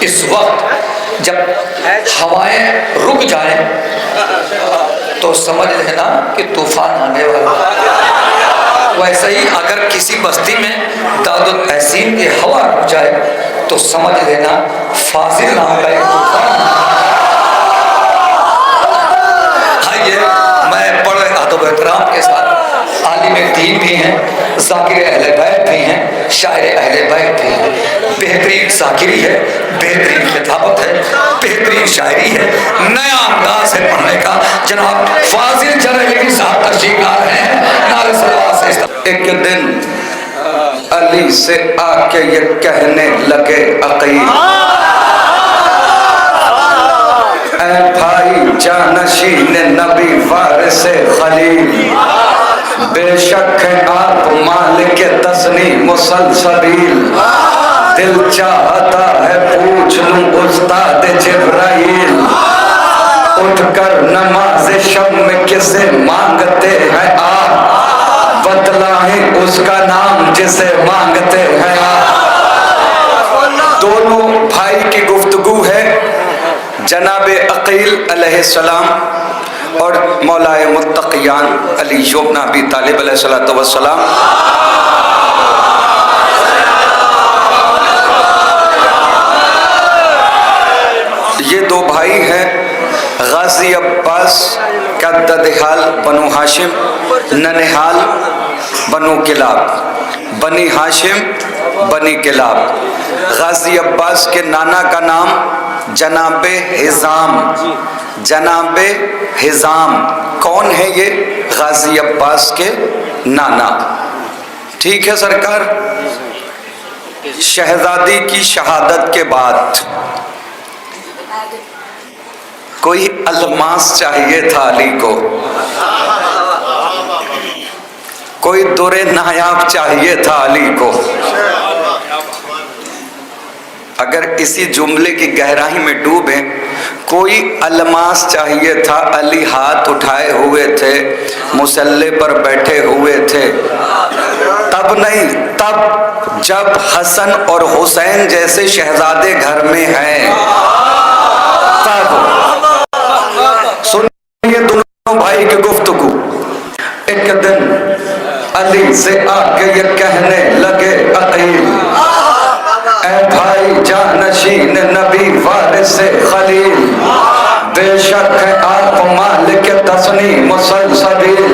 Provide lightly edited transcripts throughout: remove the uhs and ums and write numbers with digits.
इस वक्त जब हवाएं रुक जाएं तो समझ लेना कि तूफान आने वाला। वैसे ही अगर किसी बस्ती में दादुल तहसीन की हवा रुक जाए तो समझ लेना फाजिल नाम का एक तूफान। आइए, मैं बड़े अदब एहतराम के साथ आलिम दीन भी हैं, ज़ाकिर अहले बैत भी हैं, शायर अहले बैत भी हैं, बेहतरीन ज़ाकिरी है, बेहतरीन खिताबत है, बेहतरीन शायरी है, नया अंदाज है पढ़ने का। जनाब फाजिल जरैली साहब तशरीफ़ हैं। नारे सलावत से एक दिन अली से आके ये कहने लगे अकील, ऐ भाई जानशीन नबी वारिस खलील, बेशक है आप मालिक तस्नी मुसलसबील, दिल चाहता है पूछ लूं उस्ताद जिब्राइल, उठकर नमाज शब में किसे मांगते हैं आप, बतलाएं उसका नाम जिसे मांगते हैं आप। दोनों भाई की गुफ्तगू है जनाबे अकील अलैहिस्सलाम और मौलाए मुत्तक़ियान अली इब्न अबी तालिब अलैहिस्सलातु वस्सलाम। ये दो भाई हैं गाजी अब्बास का ददहाल बनु हाशिम, ननिहाल बनु किलाब, बनी हाशिम बनी किलाब। गाजी अब्बास के नाना का नाम जनाबे हिजाम, जनाबे हिजाम। कौन है ये? गाजी अब्बास के नाना। ठीक है सरकार। शहजादी की शहादत के बाद कोई अलमास चाहिए था अली को, कोई दुरे नायाब चाहिए था अली को। अगर इसी जुमले की गहराई में डूबे, कोई अलमास चाहिए था। अली हाथ उठाए हुए थे, मुसल्ले पर बैठे हुए थे। तब नहीं, तब जब हसन और हुसैन जैसे शहजादे घर में हैं, तब। सुनिए दोनों भाई की गुफ्तगू। एक दिन अली से आके ये कहने लगे अकील, ऐ भाई जानशीन नबी वारिस खलील, बेशक है आप मालिक तस्नी मुसलसबील,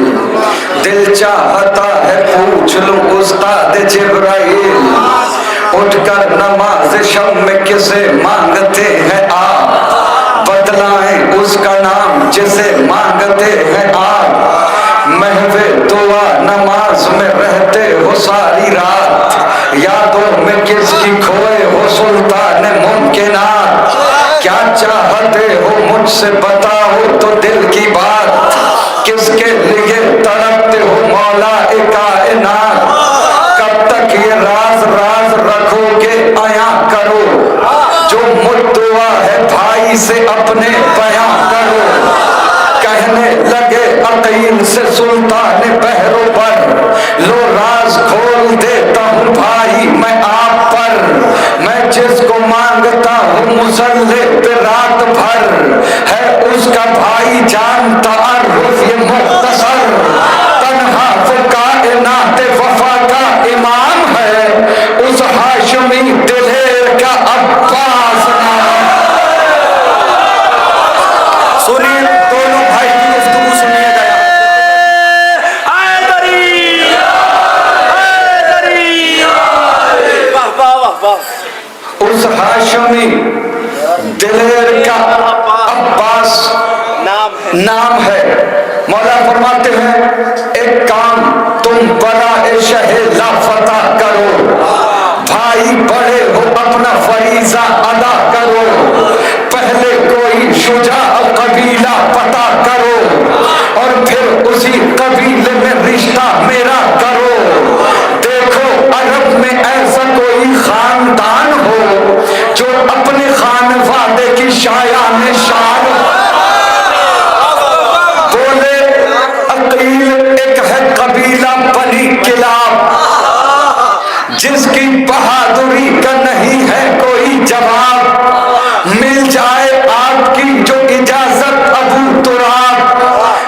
दिल चाहता है पूछ लूं उस्ताद जिब्राइल, उठकर नमाज शब में किसे मांगते हैं आप, बतलाएं उसका नाम जिसे मांगते हैं आप। महवे दुआ नमाज में रहते हो सारी रात, यादों में किसकी खोए हो सुल्तान मुमकिनात, क्या चाहते हो मुझसे बताओ तो दिल की बात, किसके लिए तड़पते हो मौला ए कायनात, कब तक ये राज राज रखोगे आया करो, जो मुद्दुआ है भाई से अपने बयां करो। कहने लगे अकील से सुल्तान बहरों पर, लो राज खोल देता हूँ भाई मैं आप पर, मैं जिसको मांगता हूँ मुसल्ले पे रात भर, है उसका भाई जानता तारुफ ये मुख्तसर, तन्हा वो कायनात वफा का इमाम है, उस हाशमी दिलेर का अब्बास नाम। सुनिए दोनों भाई की गुफ्तगू सुनिएगा। उस हाशमी दिलेर का अब्बास नाम है। मौला फरमाते हैं एक काम तुम बड़ा शहे लाफता करो, भाई बड़े हो अपना फरीजा अदा करो, पहले कोई शुजा कबीला पता करो, और फिर उसी कबीले में रिश्ता मेरा करो। देखो अरब में ऐसा कोई खानदान हो जो अपने खानवादे की शायान शान। बोले अकील एक है कबीला बनी किलाब, जिसकी बहादुरी का नहीं है कोई जवाब।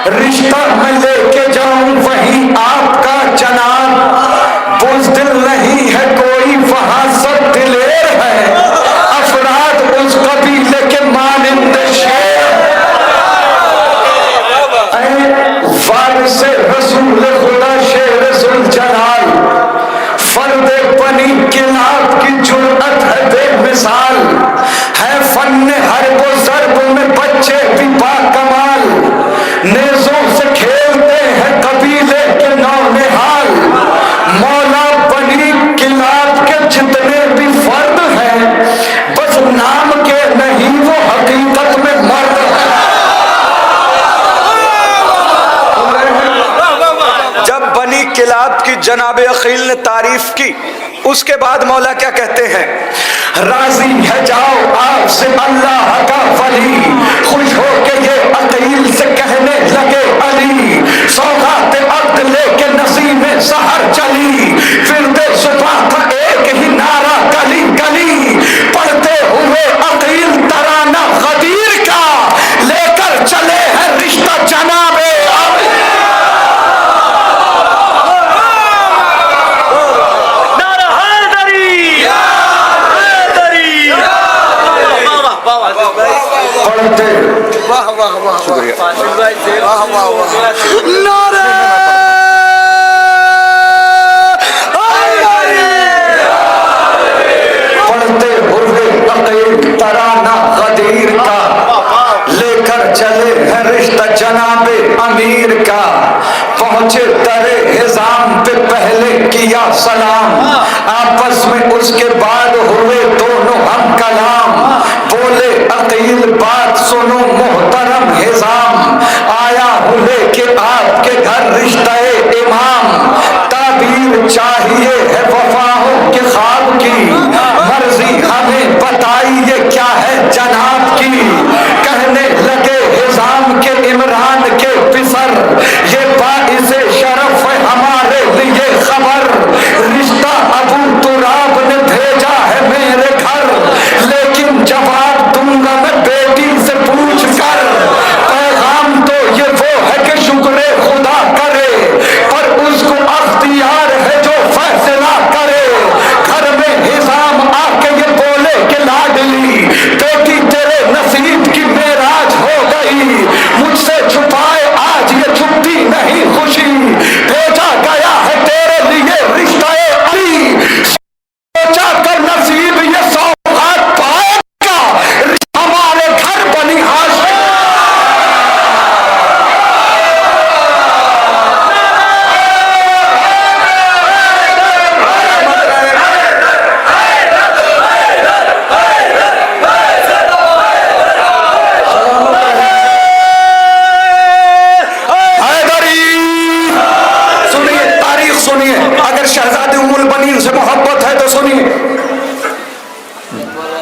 रिश्ता मैं लेके जाऊं वहीं आपका जनाब, बुज़दिल नहीं है कोई वहां सब दिलेर है, अफराद उस कबीले के मानिंद शेर। वारिसे रसूल खुदा शेर जुल जलाल, फर्दे बनी किलाब की जुर्अत है बेमिसाल, है फन्ने हर्ब व ज़र्ब में बच्चे भी बाकमाल, नेज़ों से खेलते हैं कबीले के नौनिहाल। मौला बनी किलाब के जितने भी फर्द हैं, बस नाम के नहीं वो हकीकत में मर्द हैं। जब बनी किलाब की जनाब अकील ने तारीफ की, उसके बाद मौला क्या कहते हैं? राजी है जाओ आपसे अल्लाह का वली, खुश हो के ये अकील से कहने लगे अली, सौगात अब्द लेके नसीब सहर चली, फिरते सुबह का एक ही नारा गली गली, पढ़ते हुए अकील तराना गदीर का, लेकर चले हैं रिश्ता जनाबे पढ़ते। वाह वाह वाह शुक्रिया। वाह वाह वाह नारे पढ़ते हुए अकील तराना गदीर का, लेकर चले हैं रिश्ता जनाबे अमीर का, पहुंचे दरे हिजाम पे पहले किया सलाम, आपस में उसके बाद हुए दोनों हम कलाम, बोले अकील बात सुनो मोहतरम हिजाम, आया हूँ लेके आपके घर रिश्ता इमाम, ताबीर चाहिए है वफाओं के ख्वाब की, मर्जी हमें बताइए क्या है जनाब की। कहने लगे हिजाम के इमरान के पिसर, ये बाइसे शरफ है हमारे लिए खबर, रिश्ता अबू तुराब ने भेजा है मेरे घर, लेकिन जवाब दूंगा मैं बेटी से पूछ कर, पैगाम तो ये वो है कि शुक्र खुदा करे, पर उसको अख्तियार है जो फैसला करे। घर में हिजाम आके ये बोले कि लाडली बेटी तेरे नसीब की मेराज हो गई, मुझसे छुपाए आज ये छुट्टी नहीं खुशी, भेजा गया है तेरे लिए रिश्ता अली, सोचा कर नसीब ये सौगात पाएगा, हमारे घर बनी हाशिम। सुनिए तारीख सुनिए, अगर शहजादी उम्मुल बनीन से मोहब्बत है तो सुनिए।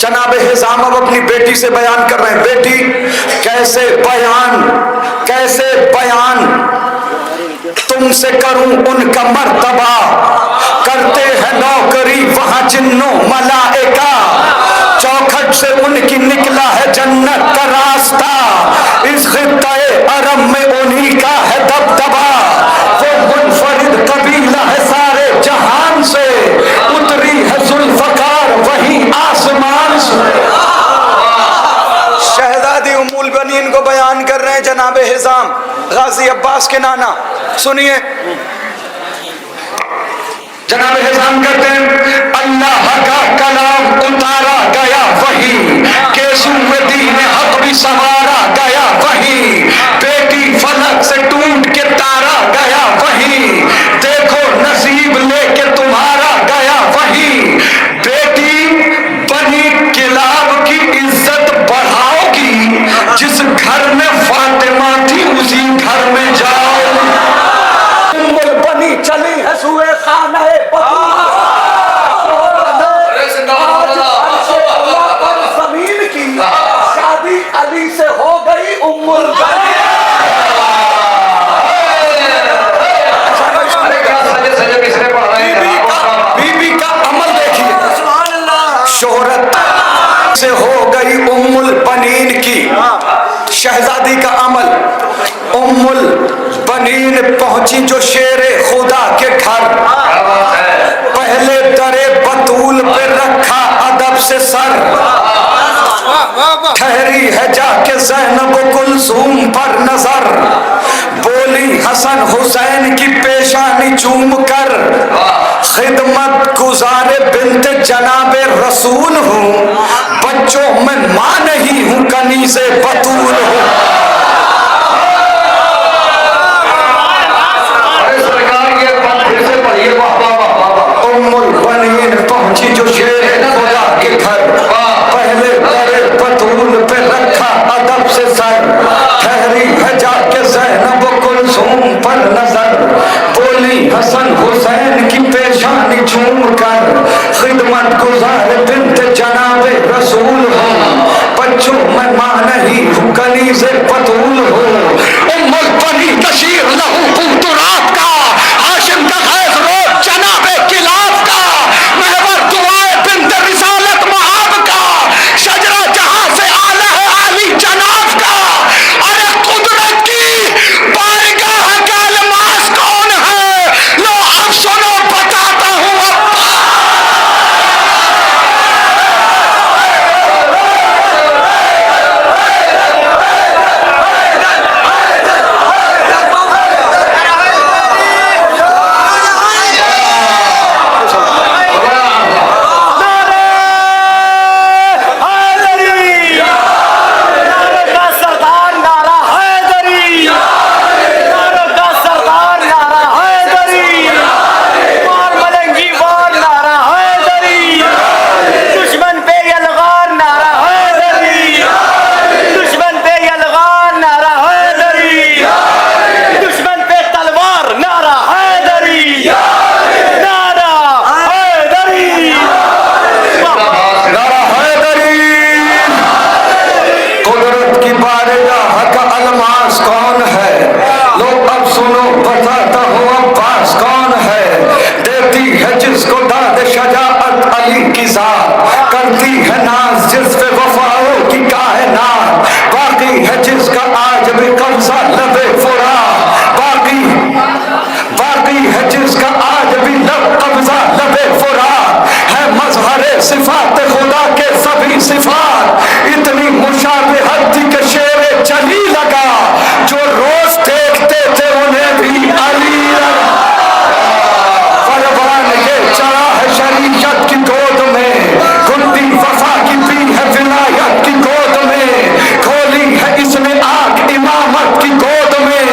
जनाब हिजाम अब अपनी बेटी से बयान कर रहे हैं, बेटी कैसे बयान तुमसे करूं उनका मर्तबा, करते हैं नौकरी वहां जिन्नो मलाइका, चौखट से उनकी निकला है जन्नत का रास्ता, इस खित्ते अरब में उन्हीं का है दबदबा, वो मुनफरिद कबीला है सारे जहान से, उतरी है जुल्फकार वहीं आसमान से। शहजादी उम्मुल बनीन को बयान कर रहे हैं जनाब हिजाम, गाजी अब्बास के नाना। सुनिए जनाब हिजाम कहते हैं, अल्लाह का कलाम उतारा गया वही, केसूए दीन हक भी सवारा गया वही, बेटी फलक से टूट के तारा गया वही, देखो नसीब लेके तुम्हारा गया वही, बेटी बनी किलाब की इज्जत बढ़ाओगी, जिस घर में फातिमा थी उसी घर में जाओ। उम्मुल बनी चली है सुए खाना जमीन की, शादी अली से हो गई उम्मुल बनी। बीबी का अमल देखिए, शोहरत से हो गई उम्मुल बनीन की, शहजादी का अमल उम्मुल बनीन पहुंची जो शेरे खुदा के घर, पहले दरे बतूल पे रखा अदब से सर, ठहरी है जाके ज़ैनब कुलसूम पर नजर, बोली हसन हुसैन की पेशानी चूम कर, खिदमत गुजारे बिनते जनाबे रसूल हूँ, बच्चों में माँ नहीं हूँ कनीज़े बतूल हूँ। उम्मुल बनीन पहुंची जो शेरे खुदा के घर, पहले दरे बतूल पे रखा अदब से सर, ठहरी है जाके ज़ैनब कुलसूम पर नजर, बोली हसन हुसैन की पेशानी चूम कर, खिदमत गुजार बिनते जनाबे रसूल हूँ, बच्चों में माँ नहीं हूँ कनीज़े बतूल हूँ। उम्मुल बनी बशीर लहू पूतुरात का, हाशिम का खैज़ रोज जनाबे किलाब का, महवर दुआए बिनते रिसालत महाब का, शजरा जहां से आला है आली जनाब का। अरे कुदरत की बारगाह का अलमास कौन है, लो अब सुनो बताता हूँ अब्बा। करती है नाज जिस पे वफाओं की कायनात, बाकी है जिसका आज भी कब्जा लबे फुरा, बाकी है जिसका आज भी कब्जा लबे फुरा, है मजहरे सिफात खुदा के सभी सिफात, इतनी मुशाबिहत थी कि शेरे चली लगा, जो रोज देखते थे उन्हें भी अली लगा। परवान ये चढ़ा है शरीयत की गोद में, गुंडी वफा की पी है विलायत की गोद में, खोली है इसने आग इमामत की गोद में,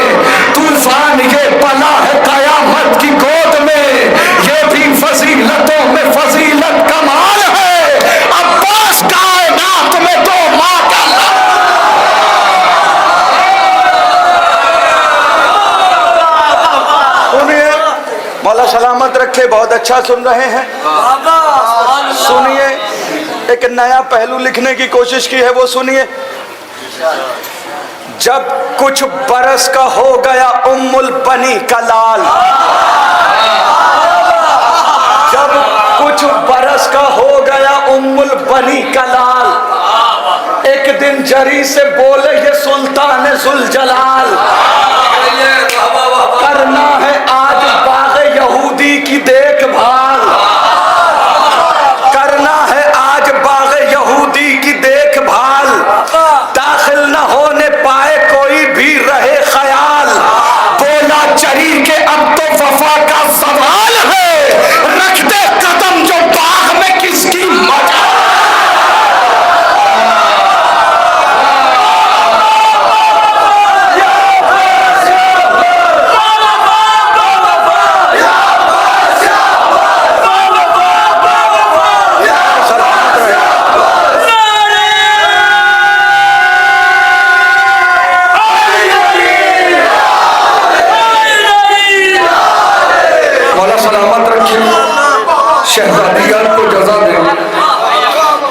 तूफान ये पला है कयामत की गोद में, ये भी फजीलतों में फजीलत कमाल है, अब्बास कायनात में तो माँ का मौला सलामत रखे। बहुत अच्छा सुन रहे हैं, सुनिए। एक नया पहलू लिखने की कोशिश की है, वो सुनिए। जब कुछ बरस का हो गया उम्मुल बनी का लाल, जब कुछ बरस का हो गया उम्मुल बनी का लाल, एक दिन जरी से बोले ये सुल्तान जुल जलाल, करना है आज बाग यहूदी की देखभाल, करना है आज बाग यहूदी की देखभाल, दाखिल न होने पाए कोई भी रहे ख्याल, बोला चरी के अब तो वफा का सवाल है, रख दे कदम जो बाग में किसकी मजा। शहजादियात को जजा दे।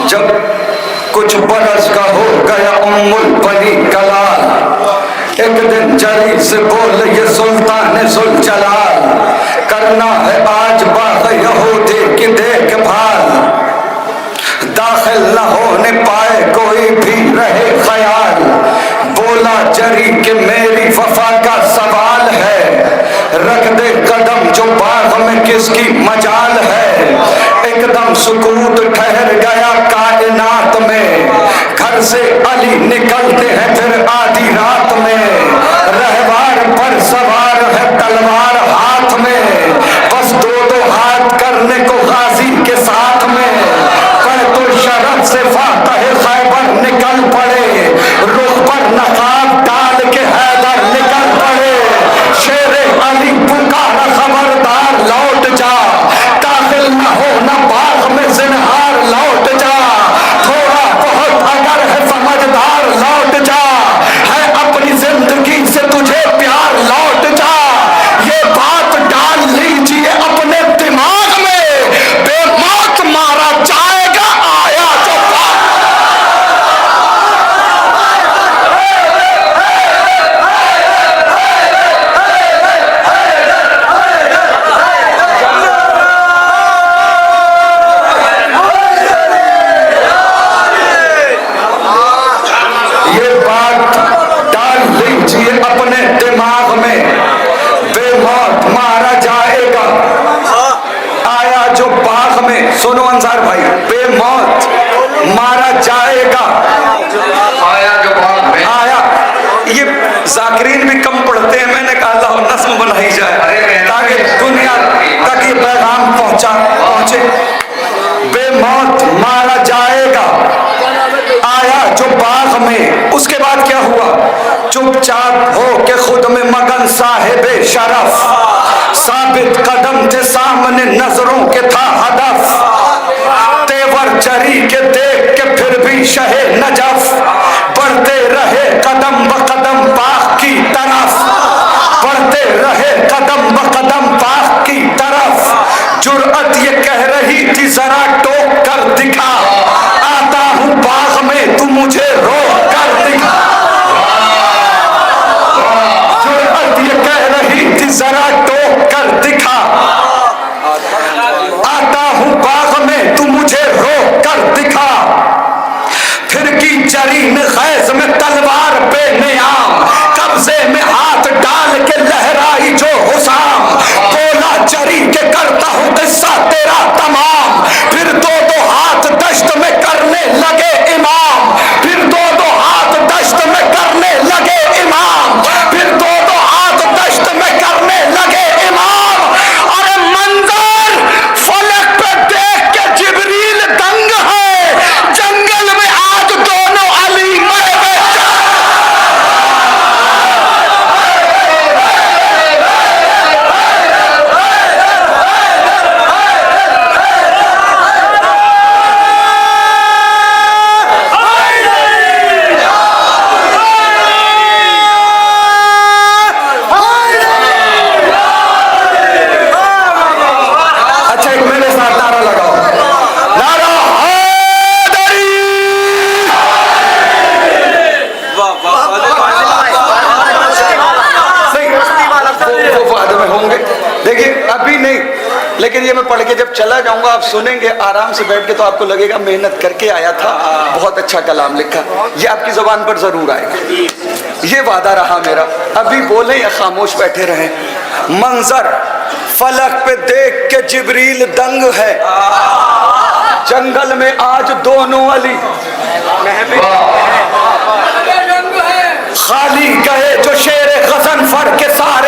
जब कुछ बरस का हो गया उम्मुल बनी का लाल, एक दिन जरी से बोले ये सुल्तान जुल जलाल, करना है आज बाग यहूदी की देखभाल, दाखिल न होने पाए कोई भी रहे ख्याल, बोला जरी के मेरी वफा का सवाल है, सुनो अंसार भाई, बेमौत मारा जाएगा। आया जो बाग में, आया, ये जाकिरीन भी कम पढ़ते हैं, मैंने कहा अल्लाह नस्म बनाई जाए ताकि दुनिया तक ये पैगाम पहुंचे। बेमौत मारा जाएगा, आया जो बाग में। उसके बाद क्या हुआ? चुपचाप हो के खुद में मगन साहिबे शरफ, साबित कदम थे सामने नजरों के था हदफ, तेवर चरी के देख के फिर भी शहे नजफ, बढ़ते रहे कदम ब कदम पाक की तरफ, बढ़ते रहे कदम ब कदम पाक की तरफ। जुर्अत ये कह रही थी जरा टोक कर दिखा, आता हूं बाग में तू मुझे रोक कर दिखा। जुर्अत ये कह रही थी जरा टोक कर दिखा, आता हूं बाग में तू मुझे रोक कर दिखा। फिर की जरीन खैज में तलवार पे नियाम, कब्जे में हाथ डाल के लहराई जो हुसाम, बोला जरी के करता हूं किस्सा तेरा तमाम। फिर दो दो हाथ दश्त में करने लगे इमाम, फिर दो दो हाथ दश्त में करने लगे इमाम, फिर दो दो हाथ दश्त में करने लगे इमाम। अरे मंजर फलक पे देख के जिब्रील दंग है, जंगल में आज दोनों अली मर गए। अच्छा एक मेरे साथ नारा लगाओ, नारा हैदरी। वो बाद में होंगे, देखिए अभी नहीं, लेकिन ये मैं पढ़ के जब चला जाऊंगा आप सुनेंगे आराम से बैठ के, तो आपको लगेगा मेहनत करके आया था, बहुत अच्छा कलाम लिखा। ये आपकी जुबान पर जरूर आएगा, ये वादा रहा मेरा। अभी बोले या खामोश बैठे रहे। मंजर फलक पे देख के जिब्रील दंग है, जंगल में आज दोनों अली खाली गए जो शेर गजनफर के सारे